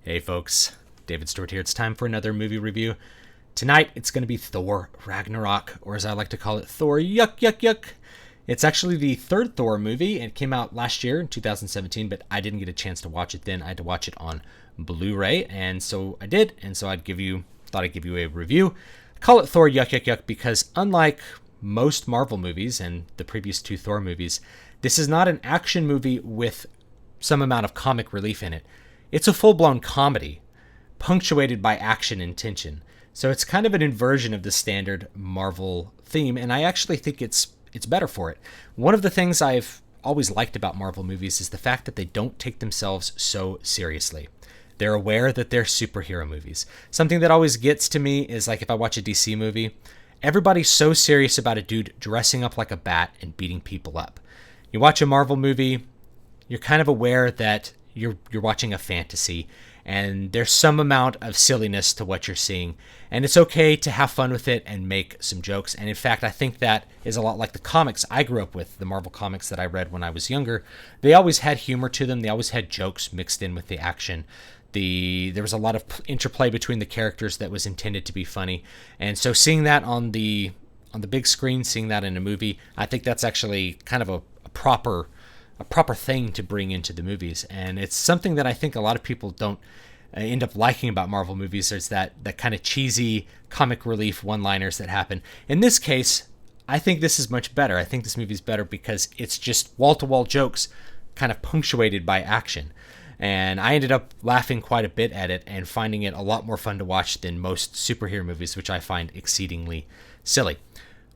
Hey folks, David Stewart here. It's time for another movie review. Tonight it's going to be Thor Ragnarok, or as I like to call it, Thor Yuck Yuck Yuck. It's actually the third Thor movie. It came out last year in 2017, but I didn't get a chance to watch it then. I had to watch it on Blu-ray, and so I did, and so thought I'd give you a review. I call it Thor Yuck Yuck Yuck because unlike most Marvel movies and the previous two Thor movies, this is not an action movie with some amount of comic relief in it. It's a full-blown comedy, punctuated by action and tension. So it's kind of an inversion of the standard Marvel theme, and I actually think it's better for it. One of the things I've always liked about Marvel movies is the fact that they don't take themselves so seriously. They're aware that they're superhero movies. Something that always gets to me is like if I watch a DC movie, everybody's so serious about a dude dressing up like a bat and beating people up. You watch a Marvel movie, you're kind of aware that you're watching a fantasy, and there's some amount of silliness to what you're seeing, and it's okay to have fun with it and make some jokes. And in fact, I think that is a lot like the comics I grew up with, the Marvel comics that I read when I was younger. They always had humor to them. They always had jokes mixed in with the action. There was a lot of interplay between the characters that was intended to be funny, and so seeing that on the big screen, seeing that in a movie, I think that's actually kind of a proper thing to bring into the movies. And it's something that I think a lot of people don't end up liking about Marvel movies. There's that kind of cheesy comic relief one-liners that happen. In this case, I think this is much better. I think this movie's better because it's just wall-to-wall jokes kind of punctuated by action. And I ended up laughing quite a bit at it and finding it a lot more fun to watch than most superhero movies, which I find exceedingly silly.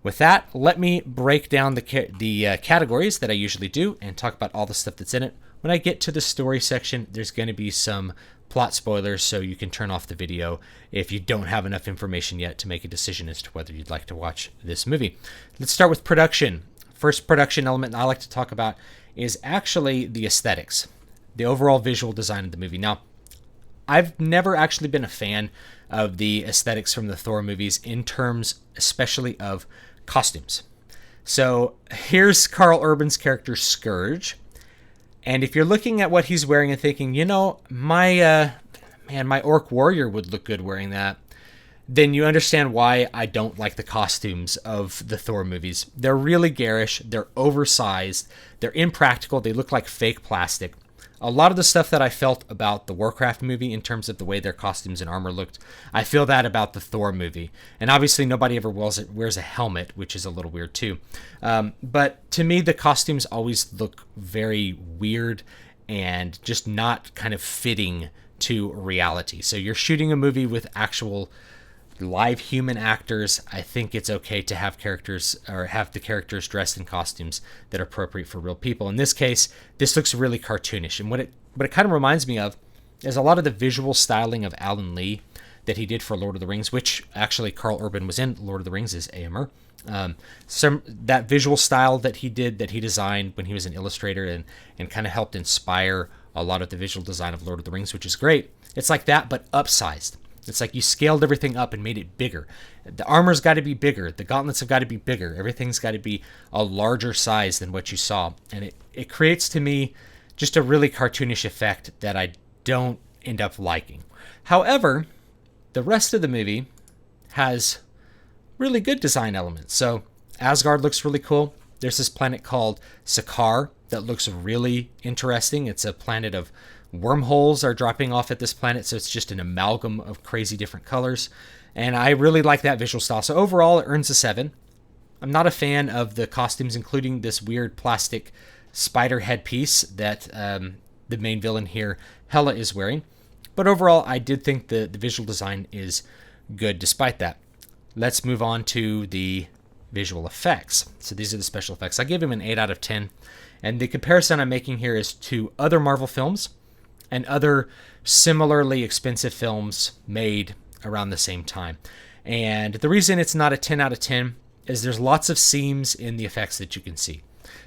With that, let me break down the categories that I usually do and talk about all the stuff that's in it. When I get to the story section, there's going to be some plot spoilers, so you can turn off the video if you don't have enough information yet to make a decision as to whether you'd like to watch this movie. Let's start with production. First production element I like to talk about is actually the aesthetics, the overall visual design of the movie. Now, I've never actually been a fan of the aesthetics from the Thor movies in terms especially of costumes. So here's Karl Urban's character Scourge, and if you're looking at what he's wearing and thinking, my orc warrior would look good wearing that, then you understand why I don't like the costumes of the Thor movies. They're really garish, they're oversized, they're impractical, they look like fake plastic. A lot of the stuff that I felt about the Warcraft movie in terms of the way their costumes and armor looked, I feel that about the Thor movie. And obviously nobody ever wears a helmet, which is a little weird too. But to me, the costumes always look very weird and just not kind of fitting to reality. So you're shooting a movie with actual live human actors. I think it's okay to have the characters dressed in costumes that are appropriate for real people. In this case, this looks really cartoonish, and what it kind of reminds me of is a lot of the visual styling of Alan Lee that he did for Lord of the Rings, which actually Karl Urban was in Lord of the Rings as Éomer. That visual style that he designed when he was an illustrator and kind of helped inspire a lot of the visual design of Lord of the Rings, which is great. It's like that, but upsized. It's like you scaled everything up and made it bigger. The armor's got to be bigger. The gauntlets have got to be bigger. Everything's got to be a larger size than what you saw. And it creates to me just a really cartoonish effect that I don't end up liking. However, the rest of the movie has really good design elements. So Asgard looks really cool. There's this planet called Sakaar that looks really interesting. It's a planet of wormholes are dropping off at this planet, so it's just an amalgam of crazy different colors, and I really like that visual style. So overall, it earns a 7. I'm not a fan of the costumes, including this weird plastic spider headpiece that the main villain here, Hela, is wearing. But overall, I did think the visual design is good despite that. Let's move on to the visual effects. So these are the special effects. I give him an 8 out of 10, and the comparison I'm making here is to other Marvel films and other similarly expensive films made around the same time. And the reason it's not a 10 out of 10 is there's lots of seams in the effects that you can see.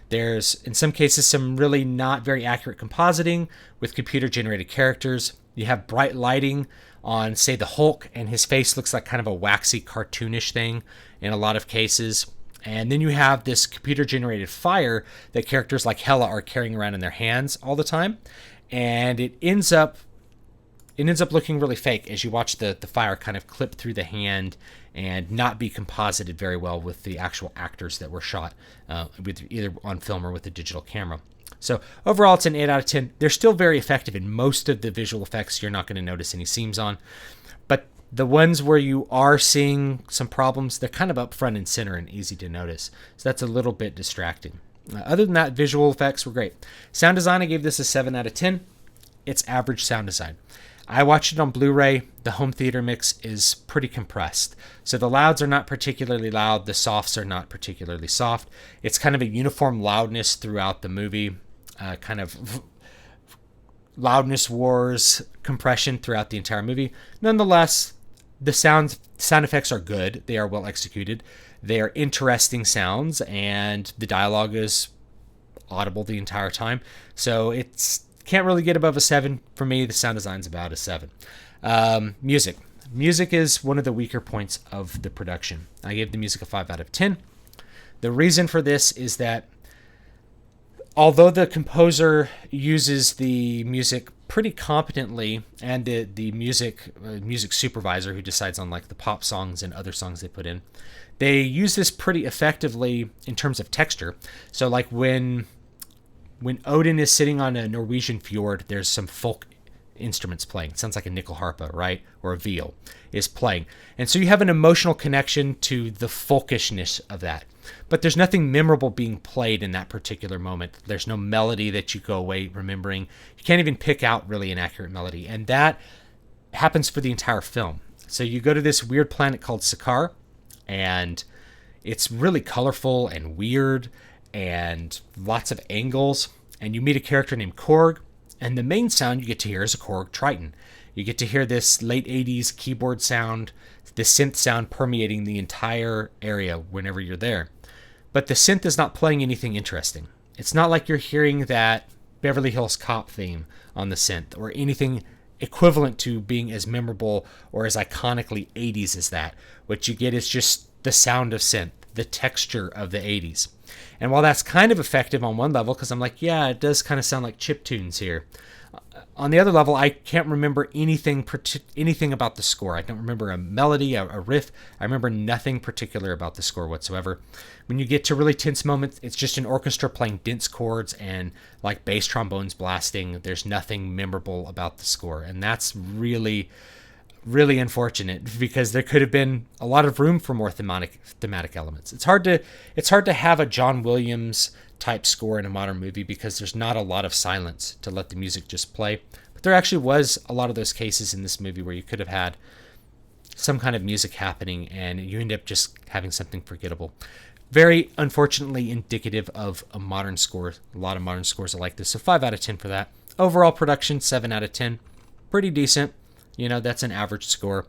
There's, in some cases, some really not very accurate compositing with computer-generated characters. You have bright lighting on, say, the Hulk, and his face looks like kind of a waxy, cartoonish thing in a lot of cases. And then you have this computer-generated fire that characters like Hela are carrying around in their hands all the time. And it ends up it ends up looking really fake as you watch the fire kind of clip through the hand and not be composited very well with the actual actors that were shot with either on film or with a digital camera. So overall, it's an 8 out of 10. They're still very effective in most of the visual effects. You're not going to notice any seams on. But the ones where you are seeing some problems, they're kind of up front and center and easy to notice. So that's a little bit distracting. Other than that, visual effects were great. Sound design, I gave this a 7 out of 10. It's average sound design. I watched it on Blu-ray. The home theater mix is pretty compressed. So the louds are not particularly loud. The softs are not particularly soft. It's kind of a uniform loudness throughout the movie. Kind of loudness wars, compression throughout the entire movie. Nonetheless, the sound effects are good. They are well executed. They are interesting sounds, and the dialogue is audible the entire time. So it's can't really get above a 7 for me. The sound design's about a 7. Music is one of the weaker points of the production. I gave the music a 5 out of 10. The reason for this is that although the composer uses the music pretty competently, and the music supervisor who decides on like the pop songs and other songs they put in, they use this pretty effectively in terms of texture. So like when Odin is sitting on a Norwegian fjord, there's some folk instruments playing. It sounds like a nickel harpa, right? Or a viol is playing. And so you have an emotional connection to the folkishness of that. But there's nothing memorable being played in that particular moment. There's no melody that you go away remembering. You can't even pick out really an accurate melody. And that happens for the entire film. So you go to this weird planet called Sakaar, and it's really colorful and weird and lots of angles. And you meet a character named Korg, and the main sound you get to hear is a Korg Triton. You get to hear this late 80s keyboard sound, the synth sound permeating the entire area whenever you're there. But the synth is not playing anything interesting. It's not like you're hearing that Beverly Hills Cop theme on the synth or anything equivalent to being as memorable or as iconically 80s as that. What you get is just the sound of synth, the texture of the 80s. And while that's kind of effective on one level, because I'm like, yeah, it does kind of sound like chiptunes here. On the other level, I can't remember anything about the score. I don't remember a melody, a riff. I remember nothing particular about the score whatsoever. When you get to really tense moments, it's just an orchestra playing dense chords and like bass trombones blasting. There's nothing memorable about the score. And that's really, really unfortunate, because there could have been a lot of room for more thematic elements. It's hard to have a John Williams type score in a modern movie because there's not a lot of silence to let the music just play. But there actually was a lot of those cases in this movie where you could have had some kind of music happening and you end up just having something forgettable. Very unfortunately indicative of a modern score. A lot of modern scores are like this. So 5 out of 10 for that. Overall production, 7 out of 10. Pretty decent. You know, that's an average score.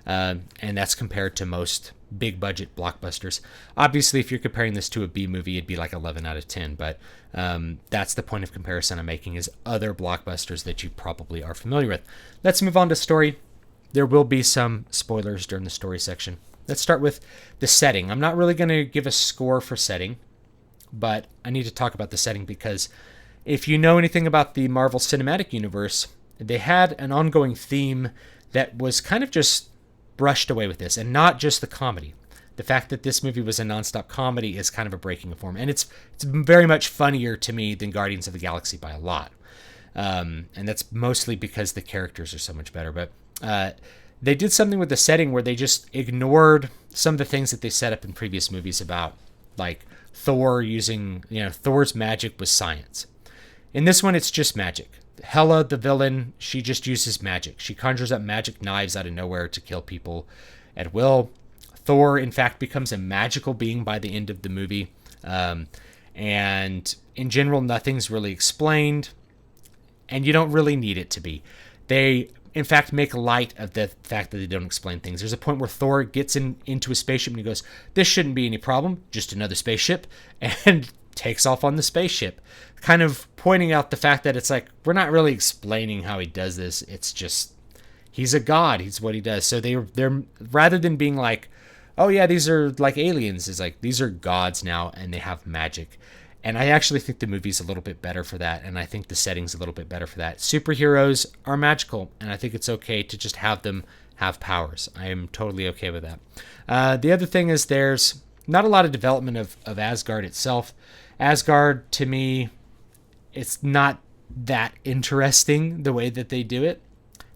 And that's compared to most big budget blockbusters. Obviously, if you're comparing this to a B movie, it'd be like 11 out of 10. But that's the point of comparison I'm making, is other blockbusters that you probably are familiar with. Let's move on to story. There will be some spoilers during the story section. Let's start with the setting. I'm not really going to give a score for setting, but I need to talk about the setting because if you know anything about the Marvel Cinematic Universe, they had an ongoing theme that was kind of just brushed away with this, and not just the comedy. The fact that this movie was a nonstop comedy is kind of a breaking of form, and it's very much funnier to me than Guardians of the Galaxy by a lot. And that's mostly because the characters are so much better. But they did something with the setting where they just ignored some of the things that they set up in previous movies about, like Thor using, Thor's magic was science. In this one, it's just magic. Hela, the villain, she just uses magic. She conjures up magic knives out of nowhere to kill people at will. Thor, in fact, becomes a magical being by the end of the movie. And in general, nothing's really explained. And you don't really need it to be. They, in fact, make light of the fact that they don't explain things. There's a point where Thor gets into a spaceship and he goes, "This shouldn't be any problem, just another spaceship," and takes off on the spaceship, kind of pointing out the fact that it's like, we're not really explaining how he does this. It's just, he's a god. He's what he does. So they're rather than being like, oh yeah, these are like aliens, it's like, these are gods now and they have magic. And I actually think the movie's a little bit better for that, and I think the setting's a little bit better for that. Superheroes are magical, and I think it's okay to just have them have powers. I am totally okay with that. The other thing is there's not a lot of development of Asgard itself. Asgard, to me, it's not that interesting the way that they do it.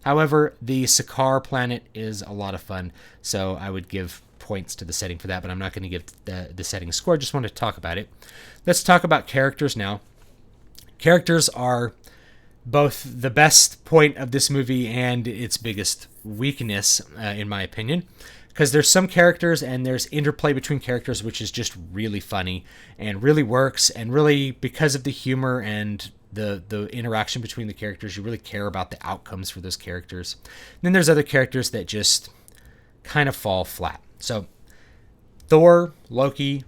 However, the Sakaar planet is a lot of fun, so I would give points to the setting for that, but I'm not going to give the setting a score. Just want to talk about it. Let's talk about characters now. Characters are both the best point of this movie and its biggest weakness, in my opinion, because there's some characters and there's interplay between characters which is just really funny and really works, and really, because of the humor and the interaction between the characters, you really care about the outcomes for those characters. And then there's other characters that just kind of fall flat. So Thor, Loki,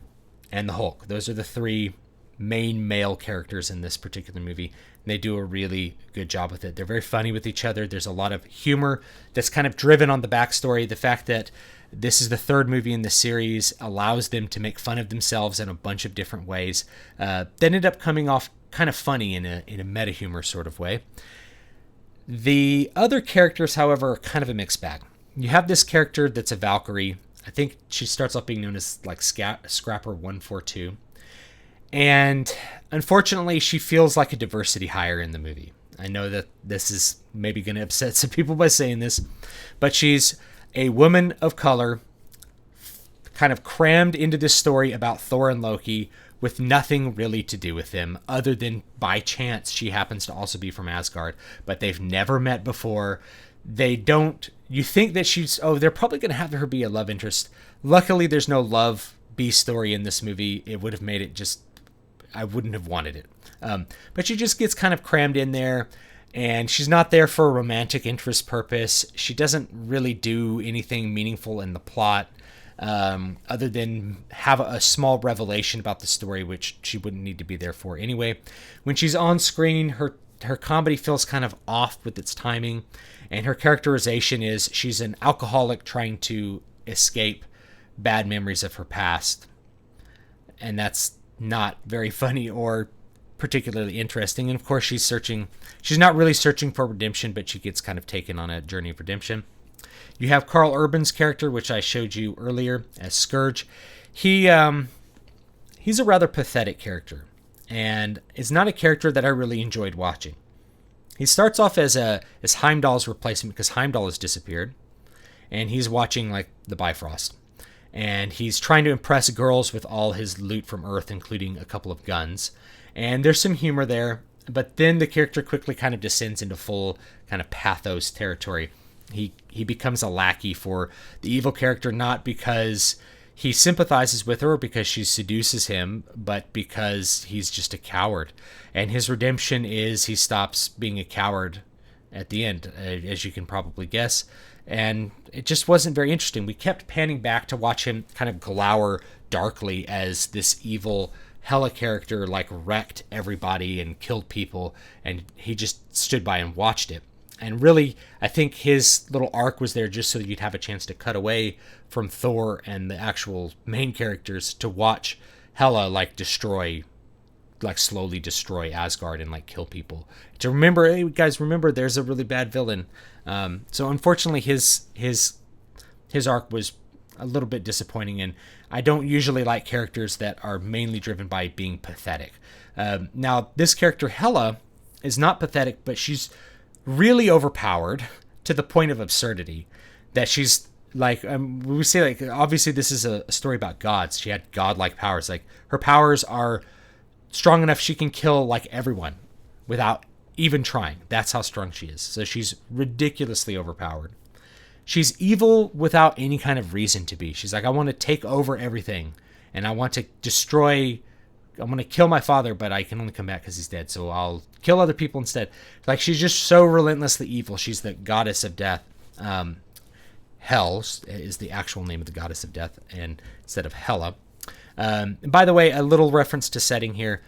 and the Hulk, those are the three main male characters in this particular movie. And they do a really good job with it. They're very funny with each other. There's a lot of humor that's kind of driven on the backstory. The fact that this is the third movie in the series allows them to make fun of themselves in a bunch of different ways that ended up coming off kind of funny in a meta humor sort of way. The other characters, however, are kind of a mixed bag. You have this character that's a Valkyrie. I think she starts off being known as like Scrapper 142. And unfortunately, she feels like a diversity hire in the movie. I know that this is maybe going to upset some people by saying this, but she's a woman of color kind of crammed into this story about Thor and Loki with nothing really to do with them other than by chance she happens to also be from Asgard, but they've never met before. You think that they're probably going to have her be a love interest. Luckily, there's no love B story in this movie. It would have made it I wouldn't have wanted it. But she just gets kind of crammed in there, and she's not there for a romantic interest purpose. She doesn't really do anything meaningful in the plot, other than have a small revelation about the story, which she wouldn't need to be there for anyway. When she's on screen, her comedy feels kind of off with its timing, and her characterization is she's an alcoholic trying to escape bad memories of her past. And that's not very funny or particularly interesting. And of course, she's not really searching for redemption, but she gets kind of taken on a journey of redemption. You have Karl Urban's character, which I showed you earlier as Scourge. He's a rather pathetic character, and is not a character that I really enjoyed watching. He starts off as Heimdall's replacement because Heimdall has disappeared, and he's watching like the Bifrost, and he's trying to impress girls with all his loot from Earth, including a couple of guns. And there's some humor there, but then the character quickly kind of descends into full kind of pathos territory. He becomes a lackey for the evil character, not because he sympathizes with her or because she seduces him, but because he's just a coward. And his redemption is he stops being a coward at the end, as you can probably guess. And it just wasn't very interesting. We kept panning back to watch him kind of glower darkly as this evil Hela character like wrecked everybody and killed people, and he just stood by and watched it. And really, I think his little arc was there just so that you'd have a chance to cut away from Thor and the actual main characters to watch Hela slowly destroy Asgard and like kill people. To remember, hey guys, remember there's a really bad villain. So unfortunately, his arc was a little bit disappointing, and I don't usually like characters that are mainly driven by being pathetic. Now, this character Hela is not pathetic, but she's really overpowered to the point of absurdity that she's like, we say like, obviously this is a story about gods. She had godlike powers. Like her powers are strong enough she can kill like everyone without even trying. That's how strong she is. So she's ridiculously overpowered. She's evil without any kind of reason to be. She's like, I want to take over everything, and I want to I'm going to kill my father, but I can only come back because he's dead, so I'll kill other people instead. Like, she's just so relentlessly evil. She's the goddess of death. Hel is the actual name of the goddess of death, and instead of Hela. By the way, a little reference to setting here.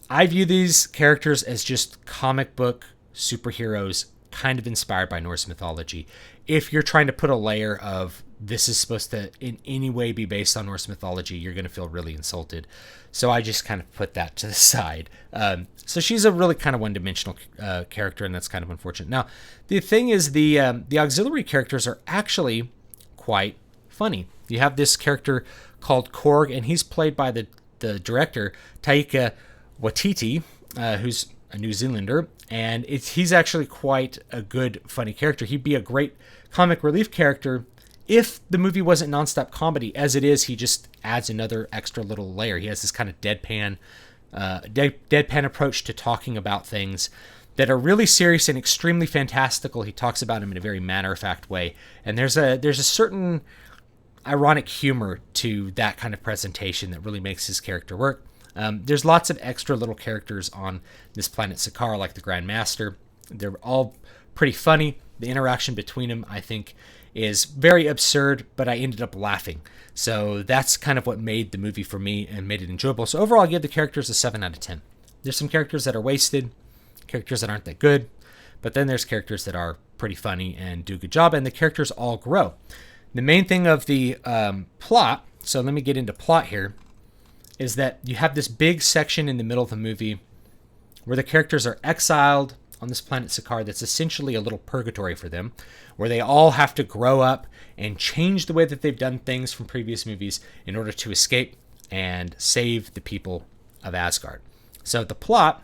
I view these characters as just comic book superheroes kind of inspired by Norse mythology. If you're trying to put a layer of this is supposed to in any way be based on Norse mythology, you're going to feel really insulted. So I just kind of put that to the side. So she's a really kind of one-dimensional character, and that's kind of unfortunate. Now, the thing is, the auxiliary characters are actually quite funny. You have this character called Korg, and he's played by the director Taika Waititi, who's a New Zealander, and he's actually quite a good, funny character. He'd be a great comic relief character if the movie wasn't nonstop comedy. As it is, he just adds another extra little layer. He has this kind of deadpan approach to talking about things that are really serious and extremely fantastical. He talks about them in a very matter-of-fact way, and there's a certain ironic humor to that kind of presentation that really makes his character work. There's lots of extra little characters on this planet Sakaar, like the Grand Master. They're all pretty funny. The interaction between them, I think, is very absurd, but I ended up laughing. So that's kind of what made the movie for me and made it enjoyable. So overall, I give the characters a 7 out of 10. There's some characters that are wasted, characters that aren't that good, but then there's characters that are pretty funny and do a good job, and the characters all grow. The main thing of the plot, so let me get into plot here, is that you have this big section in the middle of the movie where the characters are exiled on this planet Sakaar that's essentially a little purgatory for them, where they all have to grow up and change the way that they've done things from previous movies in order to escape and save the people of Asgard. So the plot,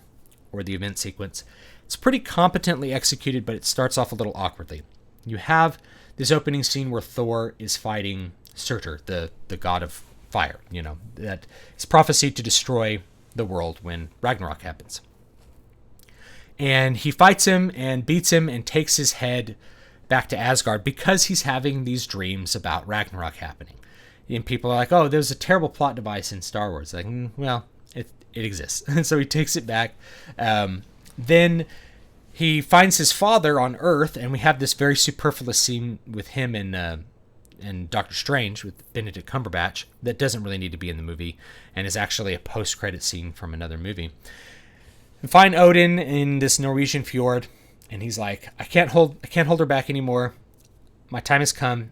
or the event sequence, it's pretty competently executed, but it starts off a little awkwardly. You have this opening scene where Thor is fighting Surtur, the god of fire, that is prophesied to destroy the world when Ragnarok happens. And he fights him and beats him and takes his head back to Asgard because he's having these dreams about Ragnarok happening. And people are like, oh, there's a terrible plot device in Star Wars. Like, well, it exists. And so he takes it back. Then he finds his father on Earth, and we have this very superfluous scene with him and Doctor Strange with Benedict Cumberbatch that doesn't really need to be in the movie and is actually a post-credit scene from another movie. We find Odin in this Norwegian fjord, and he's like, I can't hold her back anymore. My time has come.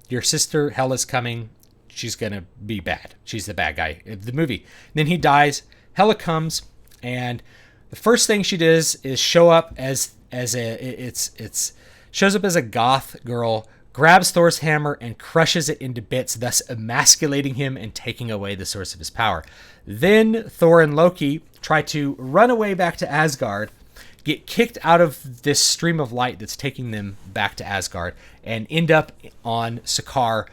Your sister Hela's coming. She's gonna be bad. She's the bad guy of the movie. Then he dies. Hela comes, and the first thing she does is show up as a goth girl, grabs Thor's hammer and crushes it into bits, thus emasculating him and taking away the source of his power. Then Thor and Loki try to run away back to Asgard, get kicked out of this stream of light that's taking them back to Asgard, and end up on Sakaar,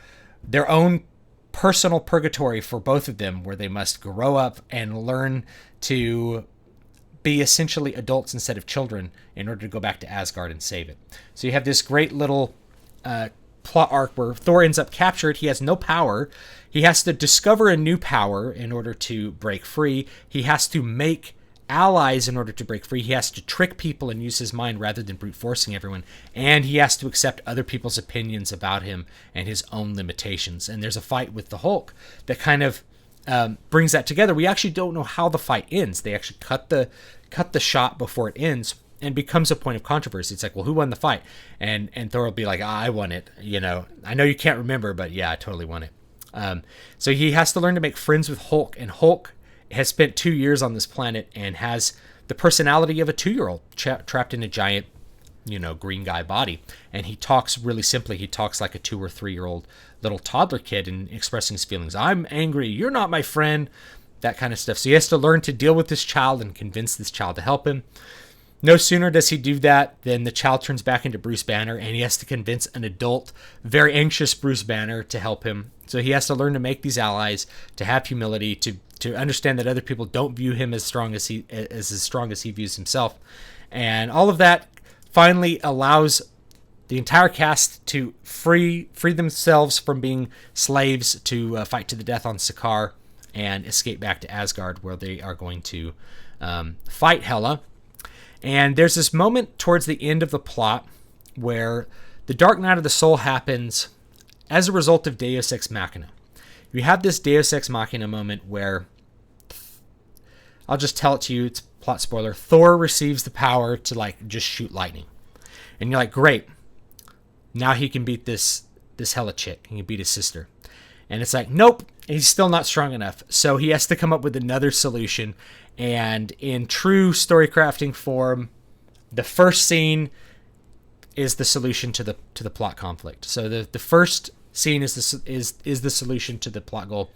their own personal purgatory for both of them, where they must grow up and learn to be essentially adults instead of children in order to go back to Asgard and save it. So you have this great little plot arc where Thor ends up captured. He has no power. He has to discover a new power in order to break free. He has to make allies in order to break free. He has to trick people and use his mind rather than brute forcing everyone. And he has to accept other people's opinions about him and his own limitations. And there's a fight with the Hulk that kind of brings that together. We actually don't know how the fight ends. They actually cut the shot before it ends, and becomes a point of controversy. It's like, well, who won the fight? And Thor will be like, I won it. I know you can't remember, but yeah, I totally won it. So he has to learn to make friends with Hulk, and Hulk has spent 2 years on this planet and has the personality of a 2-year-old trapped in a giant, green guy body. And he talks really simply. He talks like a 2 or 3-year-old little toddler kid and expressing his feelings. I'm angry. You're not my friend. That kind of stuff. So he has to learn to deal with this child and convince this child to help him. No sooner does he do that than the child turns back into Bruce Banner, and he has to convince an adult, very anxious Bruce Banner to help him. So he has to learn to make these allies, to have humility, to understand that other people don't view him as strong as he views himself. And all of that finally allows the entire cast to free themselves from being slaves to fight to the death on Sakaar and escape back to Asgard, where they are going to fight Hela. And there's this moment towards the end of the plot where the Dark Night of the Soul happens as a result of Deus Ex Machina. You have this Deus Ex Machina moment where, I'll just tell it to you, it's plot spoiler, Thor receives the power to just shoot lightning. And you're like, great. Now he can beat this hella chick. He can beat his sister. And it's like, nope, he's still not strong enough. So he has to come up with another solution. And in true story crafting form, the first scene is the solution to the plot conflict. So the first scene is the solution to the plot goal.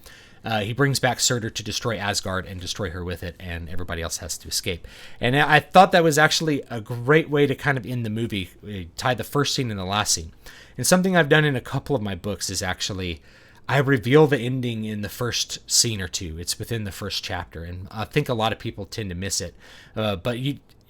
He brings back Surtur to destroy Asgard and destroy her with it, and everybody else has to escape. And I thought that was actually a great way to kind of end the movie, tie the first scene and the last scene. And something I've done in a couple of my books is actually I reveal the ending in the first scene or two. It's within the first chapter, and I think a lot of people tend to miss it. But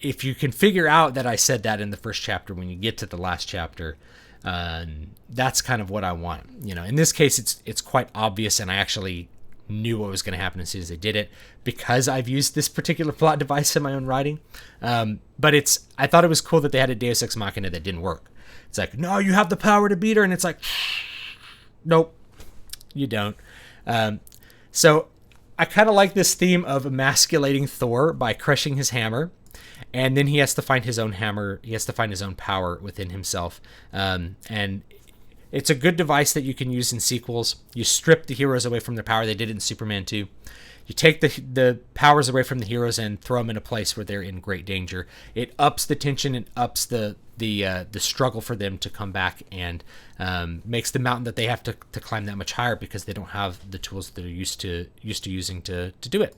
if you can figure out that I said that in the first chapter, when you get to the last chapter, that's kind of what I want. In this case, it's quite obvious, and I actually knew what was going to happen as soon as they did it because I've used this particular plot device in my own writing. But I thought it was cool that they had a Deus Ex Machina that didn't work. It's like, no, you have the power to beat her, and it's like, nope, you don't. So I kind of like this theme of emasculating Thor by crushing his hammer. And then he has to find his own hammer. He has to find his own power within himself. And it's a good device that you can use in sequels. You strip the heroes away from their power. They did it in Superman 2. You take the powers away from the heroes and throw them in a place where they're in great danger. It ups the tension and ups the struggle for them to come back, and makes the mountain that they have to climb that much higher because they don't have the tools that they're used to using to do it.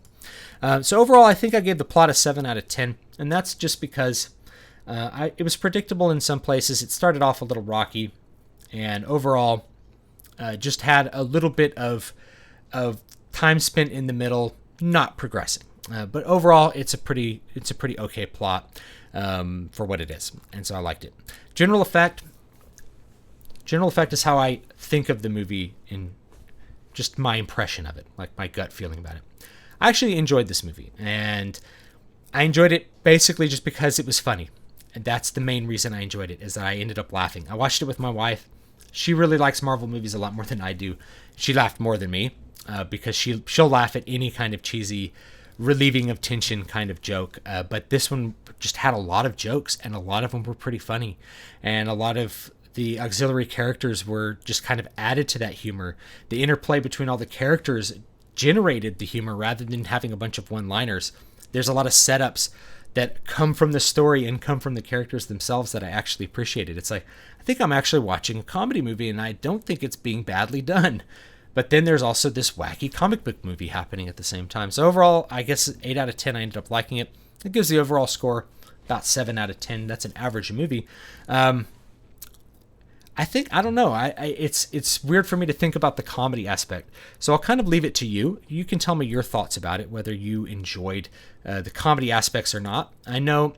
So overall, I think I gave the plot a 7 out of 10, and that's just because it was predictable in some places. It started off a little rocky, and overall, just had a little bit of time spent in the middle, not progressing. But overall, it's a pretty okay plot for what it is, and so I liked it. General effect is how I think of the movie in just my impression of it, like my gut feeling about it. I actually enjoyed this movie, and I enjoyed it basically just because it was funny. And that's the main reason I enjoyed it, is that I ended up laughing. I watched it with my wife. She really likes Marvel movies a lot more than I do. She laughed more than me because she'll laugh at any kind of cheesy, relieving of tension kind of joke. But this one just had a lot of jokes, and a lot of them were pretty funny. And a lot of the auxiliary characters were just kind of added to that humor. The interplay between all the characters generated the humor rather than having a bunch of one-liners. There's a lot of setups that come from the story and come from the characters themselves that I actually appreciated. It's like, I think I'm actually watching a comedy movie, and I don't think it's being badly done. But then there's also this wacky comic book movie happening at the same time. So overall, I guess 8 out of 10, I ended up liking it. It gives the overall score about 7 out of 10. That's an average movie. I don't know. It's weird for me to think about the comedy aspect. So I'll kind of leave it to you. You can tell me your thoughts about it, whether you enjoyed the comedy aspects or not. I know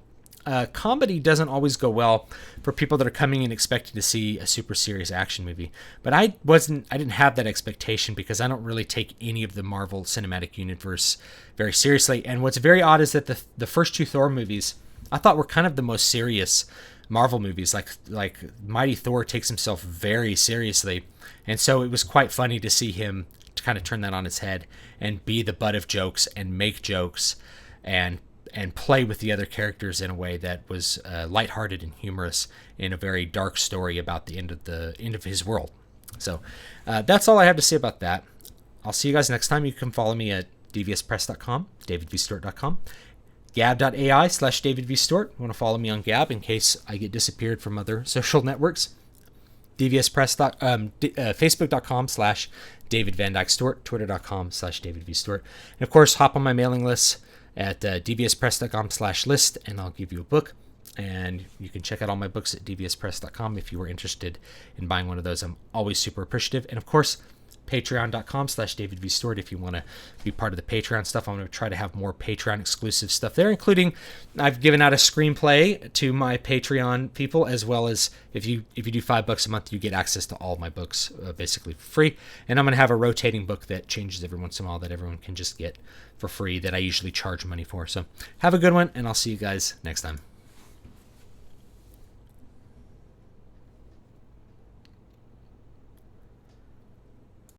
comedy doesn't always go well for people that are coming in expecting to see a super serious action movie. But I didn't have that expectation because I don't really take any of the Marvel Cinematic Universe very seriously. And what's very odd is that the first 2 Thor movies I thought were kind of the most serious Marvel movies. Like Mighty Thor takes himself very seriously, and so it was quite funny to see him to kind of turn that on its head and be the butt of jokes and make jokes and play with the other characters in a way that was lighthearted and humorous in a very dark story about the end of his world. So that's all I have to say about that. I'll see you guys next time. You can follow me at dvspress.com, davidvstewart.com. Gab.ai/DavidVStewart. You want to follow me on Gab in case I get disappeared from other social networks. Facebook.com/DavidVanDykeStewart. Twitter.com/DavidVStewart. And of course, hop on my mailing list at dvspress.com/list, and I'll give you a book. And you can check out all my books at dvspress.com if you were interested in buying one of those. I'm always super appreciative. And of course, patreon.com/DavidVStewart if you want to be part of the Patreon stuff. I'm going to try to have more Patreon exclusive stuff there, including I've given out a screenplay to my Patreon people, as well as if you do $5 a month, you get access to all my books basically for free. And I'm going to have a rotating book that changes every once in a while that everyone can just get for free that I usually charge money for. So have a good one, and I'll see you guys next time.